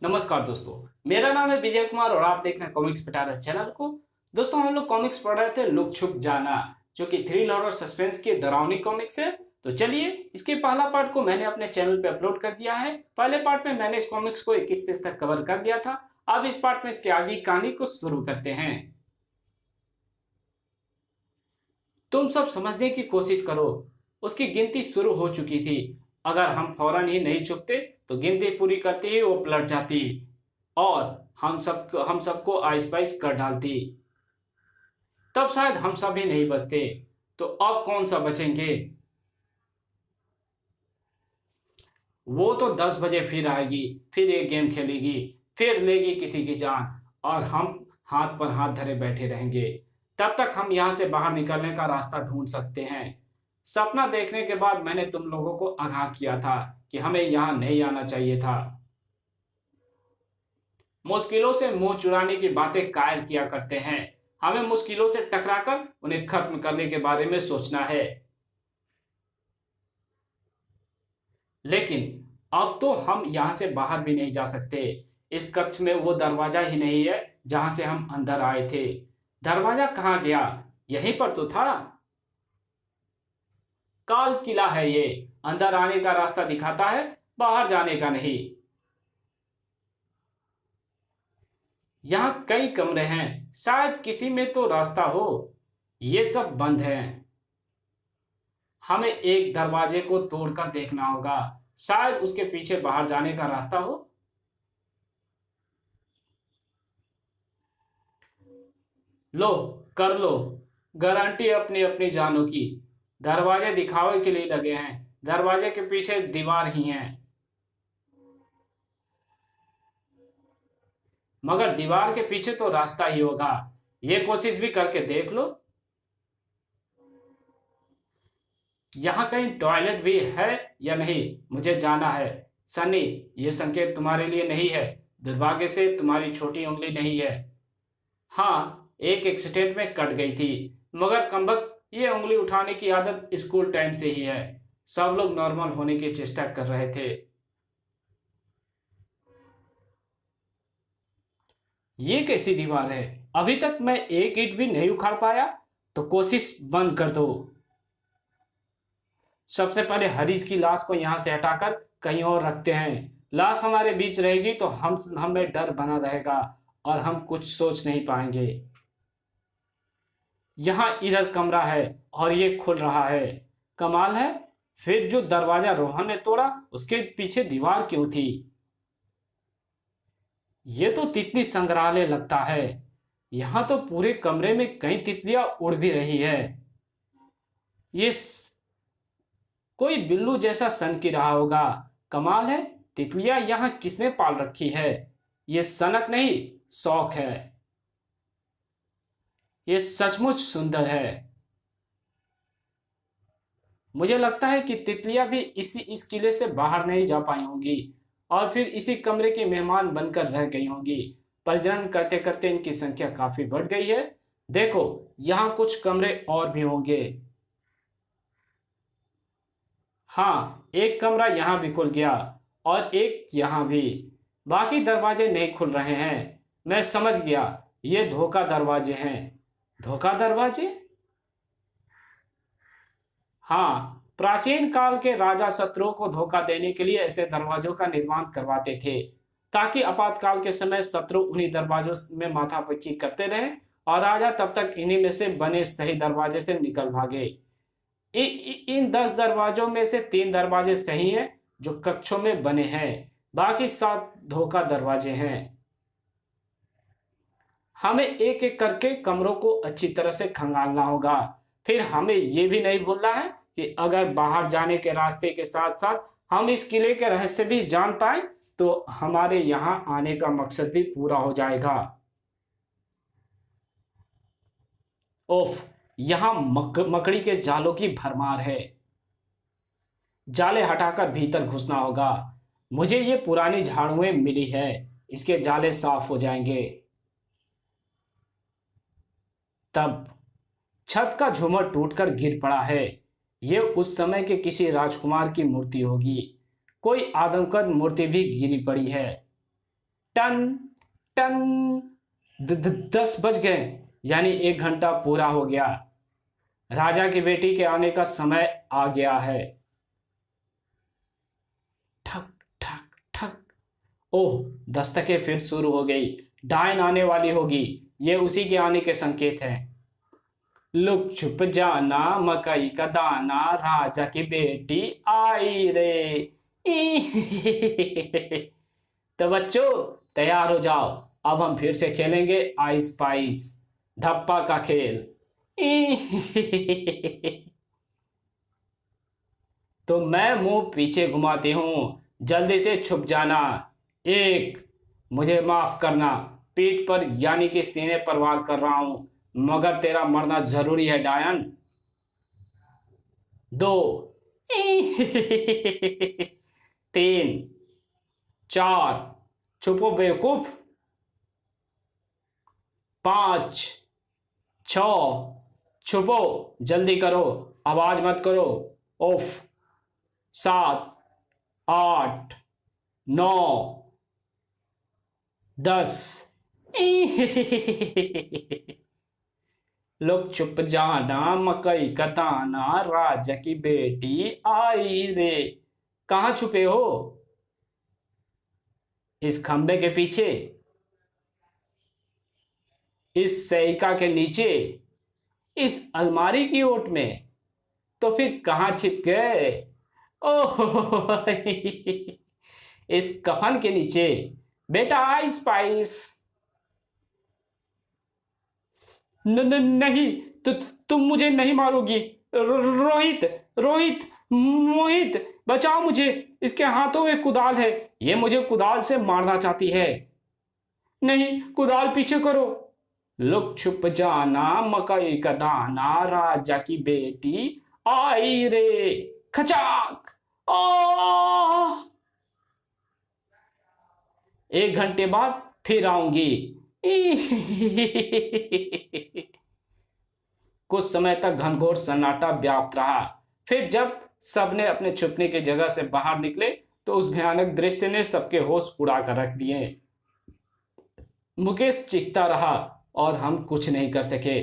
नमस्कार दोस्तों, मेरा नाम है विजय कुमार और आप देख रहे हैं कॉमिक्स पिटारा चैनल को। दोस्तों, हम लोग कॉमिक्स पढ़ रहे थे लुक छुप जाना, जो कि थ्रिलर और सस्पेंस की डरावनी कॉमिक्स है। तो चलिए, इसके पहला पार्ट को मैंने अपने चैनल पे अपलोड कर दिया है। पहले पार्ट में मैंने इस कॉमिक्स को 21 पेज तक कवर कर दिया था। अब इस पार्ट में इसके आगे की कहानी को शुरू करते हैं। तुम सब समझने की कोशिश करो, उसकी गिनती शुरू हो चुकी थी। अगर हम फौरन ही नहीं चुकते तो गिनती पूरी करते ही वो पलट जाती और हम सबको आइस पाइस कर डालती। तब शायद हम सब ही नहीं बचते। तो अब कौन सा बचेंगे? वो तो 10 बजे फिर आएगी, फिर एक गेम खेलेगी, फिर लेगी किसी की जान, और हम हाथ पर हाथ धरे बैठे रहेंगे। तब तक हम यहां से बाहर निकलने का रास्ता ढूंढ सकते हैं। सपना देखने के बाद मैंने तुम लोगों को आगाह किया था कि हमें यहां नहीं आना चाहिए था। मुश्किलों से मुंह चुराने की बातें कायल किया करते हैं। हमें मुश्किलों से टकराकर उन्हें खत्म करने के बारे में सोचना है। लेकिन अब तो हम यहां से बाहर भी नहीं जा सकते। इस कक्ष में वो दरवाजा ही नहीं है जहां से हम अंदर आए थे। दरवाजा कहाँ गया? यहीं पर तो था। काल किला है ये, अंदर आने का रास्ता दिखाता है, बाहर जाने का नहीं। यहाँ कई कमरे हैं, शायद किसी में तो रास्ता हो। ये सब बंद है। हमें एक दरवाजे को तोड़कर देखना होगा, शायद उसके पीछे बाहर जाने का रास्ता हो। लो, कर लो। गारंटी अपनी अपनी जानों की। दरवाजे दिखावे के लिए लगे हैं, दरवाजे के पीछे दीवार ही है। मगर दीवार के पीछे तो रास्ता ही होगा। ये कोशिश भी करके देख लो। यहाँ कहीं टॉयलेट भी है या नहीं, मुझे जाना है। सनी, ये संकेत तुम्हारे लिए नहीं है। दुर्भाग्य से तुम्हारी छोटी उंगली नहीं है। हाँ, एक एक्सीडेंट में कट गई थी, मगर कमबख्त ये उंगली उठाने की आदत स्कूल टाइम से ही है। सब लोग नॉर्मल होने की चेष्टा कर रहे थे। ये कैसी दीवार है? अभी तक मैं एक ईंट भी नहीं उखाड़ पाया। तो कोशिश बंद कर दो। सबसे पहले हरीश की लाश को यहां से हटाकर कहीं और रखते हैं। लाश हमारे बीच रहेगी तो हम हमें डर बना रहेगा और हम कुछ सोच नहीं पाएंगे। यहाँ इधर कमरा है और ये खुल रहा है। कमाल है। फिर जो दरवाजा रोहन ने तोड़ा, उसके पीछे दीवार क्यों थी? ये तो तितली संग्रहालय लगता है। यहाँ तो पूरे कमरे में कई तितलियां उड़ भी रही है। ये कोई बिल्लू जैसा सन की रहा होगा। कमाल है, तितलियां यहाँ किसने पाल रखी है? ये सनक नहीं, शौक है। ये सचमुच सुंदर है। मुझे लगता है कि तितलियां भी इस किले से बाहर नहीं जा पाई होंगी और फिर इसी कमरे की मेहमान बनकर रह गई होंगी। प्रजनन करते करते इनकी संख्या काफी बढ़ गई है। देखो, यहाँ कुछ कमरे और भी होंगे। हाँ, एक कमरा यहाँ भी खुल गया और एक यहाँ भी। बाकी दरवाजे नहीं खुल रहे हैं। मैं समझ गया, ये धोखा दरवाजे हैं। धोखा दरवाजे? हाँ, प्राचीन काल के राजा शत्रुओं को धोखा देने के लिए ऐसे दरवाजों का निर्माण करवाते थे, ताकि आपातकाल के समय शत्रु उन्हीं दरवाजों में माथापच्ची करते रहे और राजा तब तक इन्हीं में से बने सही दरवाजे से निकल भागे। इन 10 दरवाजों में से 3 दरवाजे सही हैं, जो कक्षों में बने हैं। बाकी 7 धोखा दरवाजे हैं। हमें एक एक करके कमरों को अच्छी तरह से खंगालना होगा। फिर हमें यह भी नहीं भूलना है कि अगर बाहर जाने के रास्ते के साथ साथ हम इस किले के रहस्य भी जान पाए तो हमारे यहां आने का मकसद भी पूरा हो जाएगा। ओफ, यहां मकड़ी के जालों की भरमार है। जाले हटाकर भीतर घुसना होगा। मुझे ये पुरानी झाड़ुएं मिली है, इसके जाले साफ हो जाएंगे। तब छत का झूमर टूटकर गिर पड़ा है। ये उस समय के किसी राजकुमार की मूर्ति होगी। कोई आदमकद मूर्ति भी गिरी पड़ी है। टन टन 10 बज गए, यानी 1 घंटा पूरा हो गया। राजा की बेटी के आने का समय आ गया है। ठक ठक ठक। ओह, दस्तकें फिर शुरू हो गई। डायन आने वाली होगी, ये उसी के आने के संकेत हैं। लुक छुप जाना मकई का दाना, राजा की बेटी आई रे। तो बच्चों, तैयार हो जाओ, अब हम फिर से खेलेंगे आइस पाइस, धप्पा का खेल। तो मैं मुंह पीछे घुमाती हूं, जल्दी से छुप जाना। 1, मुझे माफ करना, पीठ पर यानी कि सीने पर वार कर रहा हूं, मगर तेरा मरना जरूरी है डायन। 2, 3, 4, छुपो बेवकूफ। 5, 6, छुपो, जल्दी करो, आवाज मत करो। ओफ। 7, 8, 9, 10। लोग चुप जाना मकई का दाना, राजा की बेटी आई रे। कहाँ छुपे हो? इस खंबे के पीछे, इस सैका के नीचे, इस अलमारी की ओट में? तो फिर कहाँ छिप गए? ओह, इस कफन के नीचे। बेटा आइस पाइस। नहीं, तुम मुझे नहीं मारोगी। रोहित, रोहित, मोहित, बचाओ मुझे, इसके हाथों में कुदाल है, ये मुझे कुदाल से मारना चाहती है। नहीं, कुदाल पीछे करो। लुक छुप जाना मकई का दाना, राजा की बेटी आई रे। खचाक। आ 1 घंटे बाद फिर आऊंगी। कुछ समय तक घनघोर सन्नाटा व्याप्त रहा। फिर जब सबने अपने छुपने की जगह से बाहर निकले तो उस भयानक दृश्य ने सबके होश उड़ा कर रख दिए। मुकेश चीखता रहा और हम कुछ नहीं कर सके।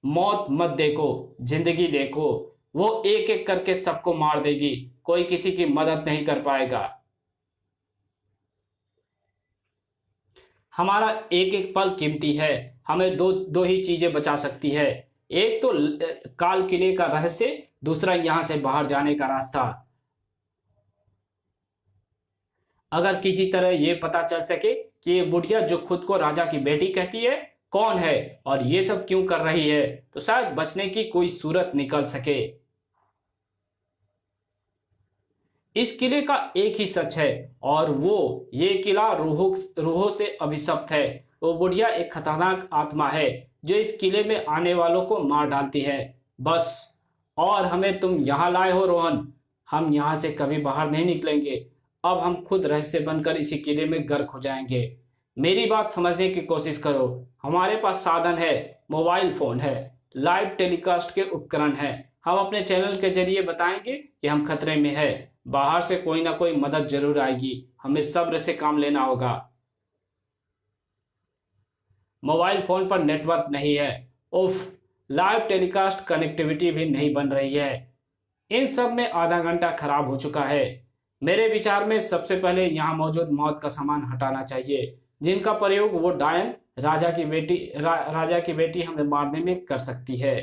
मौत मत देखो, जिंदगी देखो, वो एक एक करके सबको मार देगी, कोई किसी की मदद नहीं कर पाएगा। हमारा एक एक पल कीमती है, हमें दो दो ही चीजें बचा सकती है। एक तो काल किले का रहस्य, दूसरा यहां से बाहर जाने का रास्ता। अगर किसी तरह यह पता चल सके कि ये बुढ़िया जो खुद को राजा की बेटी कहती है कौन है और ये सब क्यों कर रही है, तो शायद बचने की कोई सूरत निकल सके। इस किले का एक ही सच है, और वो ये किला रूहों से अभिशप्त है। वो बुढ़िया एक खतरनाक आत्मा है जो इस किले में आने वालों को मार डालती है, बस। और हमें तुम यहाँ लाए हो रोहन, हम यहाँ से कभी बाहर नहीं निकलेंगे। अब हम खुद रहस्य बनकर इसी किले में गर्क हो जाएंगे। मेरी बात समझने की कोशिश करो। हमारे पास साधन है, मोबाइल फोन है, लाइव टेलीकास्ट के उपकरण हैं। हम अपने चैनल के जरिए बताएंगे कि हम खतरे में है। बाहर से कोई ना कोई मदद जरूर आएगी, हमें सब्र से काम लेना होगा। मोबाइल फोन पर नेटवर्क नहीं है, उफ, लाइव टेलीकास्ट कनेक्टिविटी भी नहीं बन रही है। इन सब में आधा घंटा खराब हो चुका है। मेरे विचार में सबसे पहले यहाँ मौजूद मौत का सामान हटाना चाहिए, जिनका प्रयोग वो डायन राजा की बेटी हमें मारने में कर सकती है।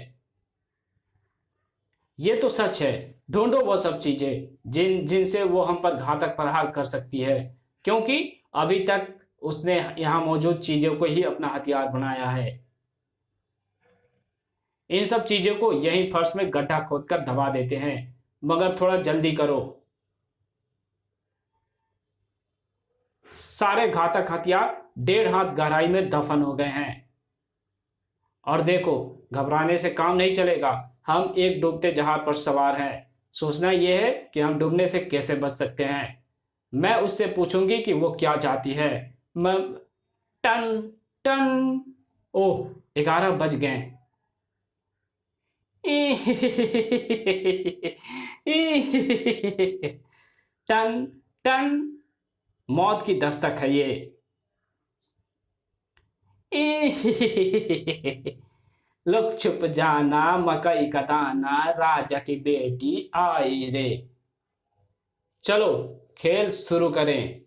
ये तो सच है, ढूंढो वो सब चीजें जिनसे वो हम पर घातक प्रहार कर सकती है, क्योंकि अभी तक उसने यहाँ मौजूद चीजों को ही अपना हथियार बनाया है। इन सब चीजों को यहीं फर्श में गड्ढा खोदकर दबा देते हैं, मगर थोड़ा जल्दी करो। सारे घातक हथियार 1.5 हाथ गहराई में दफन हो गए हैं। और देखो, घबराने से काम नहीं चलेगा। हम एक डूबते जहाज पर सवार हैं। सोचना यह है कि हम डूबने से कैसे बच सकते हैं। मैं उससे पूछूंगी कि वो क्या चाहती है। मैं टन टन। ओह, 11 बज गए। टन टन। मौत की दस्तक है ये। लुक छुप जाना मकई का दाना, राजा की बेटी आई रे। चलो खेल शुरू करें।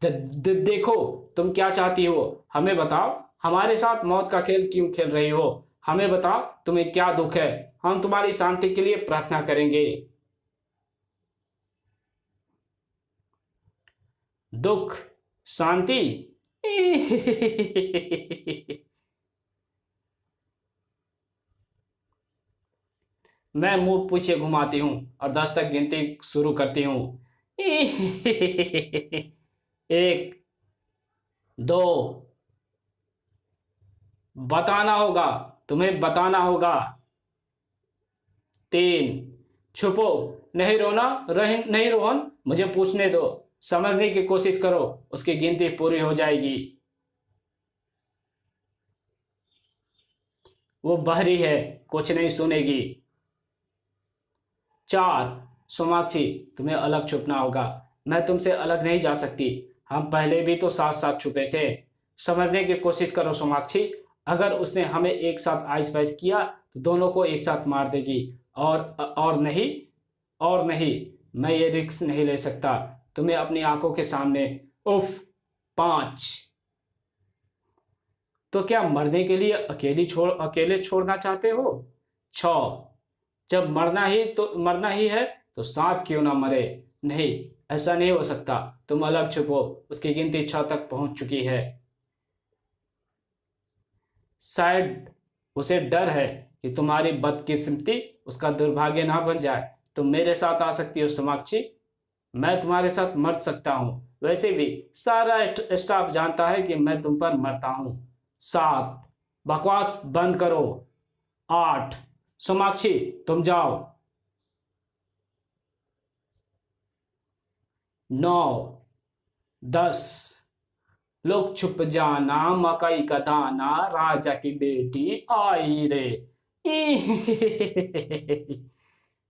देखो, तुम क्या चाहती हो, हमें बताओ। हमारे साथ मौत का खेल क्यों खेल रही हो? हमें बताओ, तुम्हें क्या दुख है? हम तुम्हारी शांति के लिए प्रार्थना करेंगे। दुख, शांति। मैं मुंह पीछे घुमाती हूँ और 10 तक गिनती शुरू करती हूँ। एक, दो, बताना होगा, तुम्हें बताना होगा। तीन, छुपो, नहीं रोना, नहीं रोहन, मुझे पूछने दो, समझने की कोशिश करो, उसकी गिनती पूरी हो जाएगी। वो बहरी है, कुछ नहीं सुनेगी। चार, सोमाक्षी, तुम्हें अलग छुपना होगा, मैं तुमसे अलग नहीं जा सकती, हम पहले भी तो साथ साथ छुपे थे। समझने की कोशिश करो सोमाक्षी, अगर उसने हमें एक साथ आइस पाइस किया तो दोनों को एक साथ मार देगी। और नहीं, और नहीं, मैं ये रिस्क नहीं ले सकता तुम्हें अपनी आंखों के सामने। उफ। पांच, तो क्या मरने के लिए अकेले छोड़ना चाहते हो? छ, जब मरना ही है तो साथ क्यों ना मरे। नहीं, ऐसा नहीं हो सकता, तुम अलग छुपो, उसकी गिनती 6 तक पहुंच चुकी है। शायद उसे डर है कि तुम्हारी बदकिस्मती उसका दुर्भाग्य ना बन जाए। तुम मेरे साथ आ सकती हो सोमाक्षी, मैं तुम्हारे साथ मर सकता हूं, वैसे भी सारा स्टाफ जानता है कि मैं तुम पर मरता हूं। सात, बकवास बंद करो। आठ, सोमाक्षी, तुम जाओ। नौ, 10, लोग छुप जाना मकई का दाना, राजा की बेटी आई रे।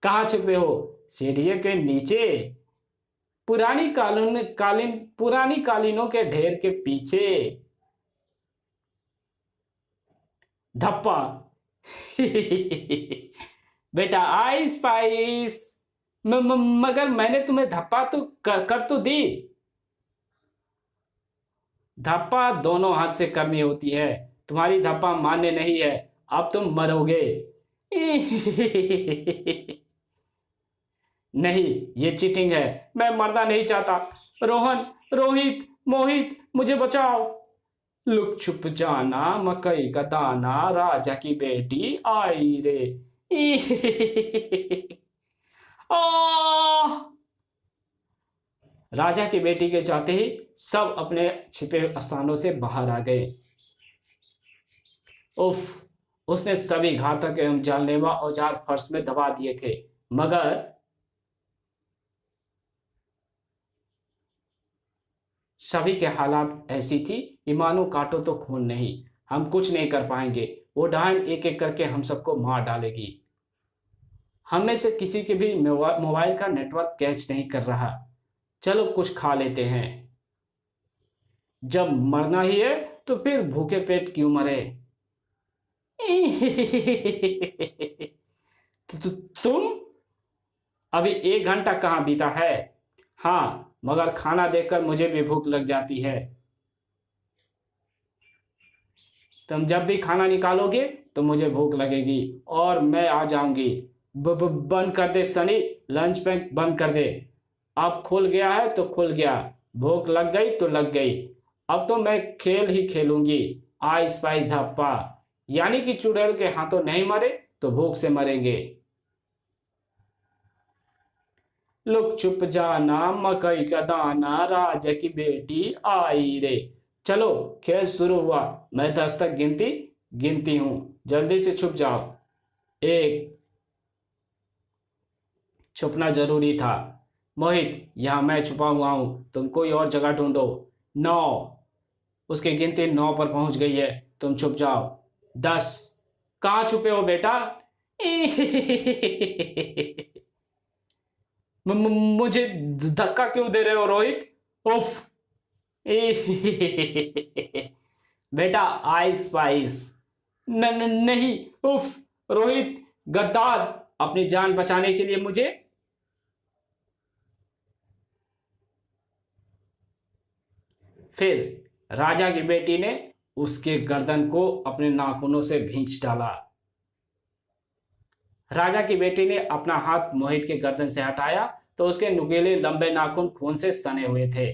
कहाँ छुपे हो? सीढ़ियों के नीचे, पुरानी कालीनों के ढेर के पीछे। धप्पा। बेटा आइस पाइस। मगर मैंने तुम्हें धप्पा तो कर तो दी। धप्पा दोनों हाथ से करनी होती है, तुम्हारी धप्पा मान्य नहीं है, अब तुम मरोगे। नहीं, ये चीटिंग है, मैं मरना नहीं चाहता। रोहन, रोहित, मोहित, मुझे बचाओ। लुक छुप जाना मकई का दाना, राजा की बेटी आई रे। आह! राजा की बेटी के जाते ही सब अपने छिपे स्थानों से बाहर आ गए। उफ, उसने सभी घातक एवं जानलेवा औजार फर्श में दबा दिए थे, मगर सभी के हालात ऐसी थी कि मानो काटो तो खून नहीं, हम कुछ नहीं कर पाएंगे, वो डायन एक एक करके हम सबको मार डालेगी। हम में से किसी के भी मोबाइल का नेटवर्क कैच नहीं कर रहा। चलो कुछ खा लेते हैं, जब मरना ही है तो फिर भूखे पेट क्यों मरे। तुम, अभी 1 घंटा कहाँ बीता है? हाँ, मगर खाना देखकर मुझे भी भूख लग जाती है। तुम जब भी खाना निकालोगे तो मुझे भूख लगेगी और मैं आ जाऊंगी। बंद कर दे सनी, लंच पैक बंद कर दे। अब खुल गया है तो खुल गया, भूख लग गई तो लग गई। अब तो मैं खेल ही खेलूंगी, आइस पाइस धप्पा, यानी कि चुड़ैल के हाथों नहीं मरे तो भूख से मरेंगे। लुक छुप जाना मकई का दाना, राजा की बेटी आई रे। चलो खेल शुरू हुआ, मैं 10 तक गिनती हूं, जल्दी से छुप जाओ। एक, छुपना जरूरी था। मोहित, यहां मैं छुपा हुआ हूं, तुम कोई और जगह ढूंढो। 9, उसकी गिनती 9 पर पहुंच गई है, तुम छुप जाओ। 10, कहाँ छुपे हो बेटा? मुझे धक्का क्यों दे रहे हो रोहित? उफ। बेटा आइस पाइस। नहीं। उफ। रोहित गद्दार, अपनी जान बचाने के लिए मुझे। फिर राजा की बेटी ने उसके गर्दन को अपने नाखूनों से भींच डाला। राजा की बेटी ने अपना हाथ मोहित के गर्दन से हटाया तो उसके नुकीले लंबे नाखून खून से सने हुए थे।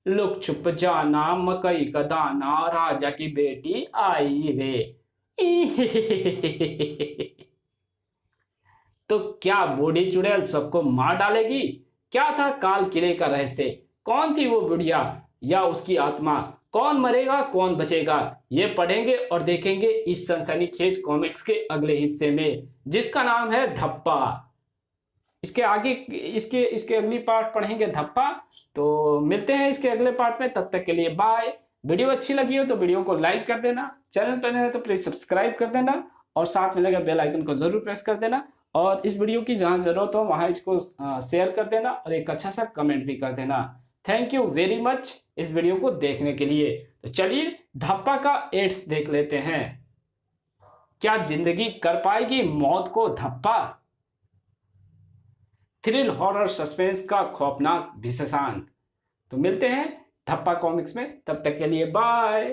लुक छुप जाना मकई का दाना, राजा की बेटी आई रे। तो क्या बूढ़ी चुड़ैल सबको मार डालेगी? क्या था काल किले का रहस्य? कौन थी वो बुढ़िया या उसकी आत्मा? कौन मरेगा कौन बचेगा, ये पढ़ेंगे और देखेंगे इस सनसनीखेज कॉमिक्स के अगले हिस्से में, जिसका नाम है धप्पा। इसके आगे इसके इसके अगली पार्ट पढ़ेंगे धप्पा। तो मिलते हैं इसके अगले पार्ट में, तब तक के लिए बाय। वीडियो अच्छी लगी हो तो वीडियो को लाइक कर देना, चैनल पर नए हो तो प्लीज सब्सक्राइब कर देना और साथ में लगे बेल आइकन को जरूर प्रेस कर देना। और इस वीडियो की जहां जरूरत हो वहां इसको शेयर कर देना और एक अच्छा सा कमेंट भी कर देना। थैंक यू वेरी मच इस वीडियो को देखने के लिए। तो चलिए धप्पा का एड्स देख लेते हैं। क्या जिंदगी कर पाएगी मौत को धप्पा? थ्रिल हॉरर सस्पेंस का खौफनाक विशेषांक। तो मिलते हैं धप्पा कॉमिक्स में, तब तक के लिए बाय।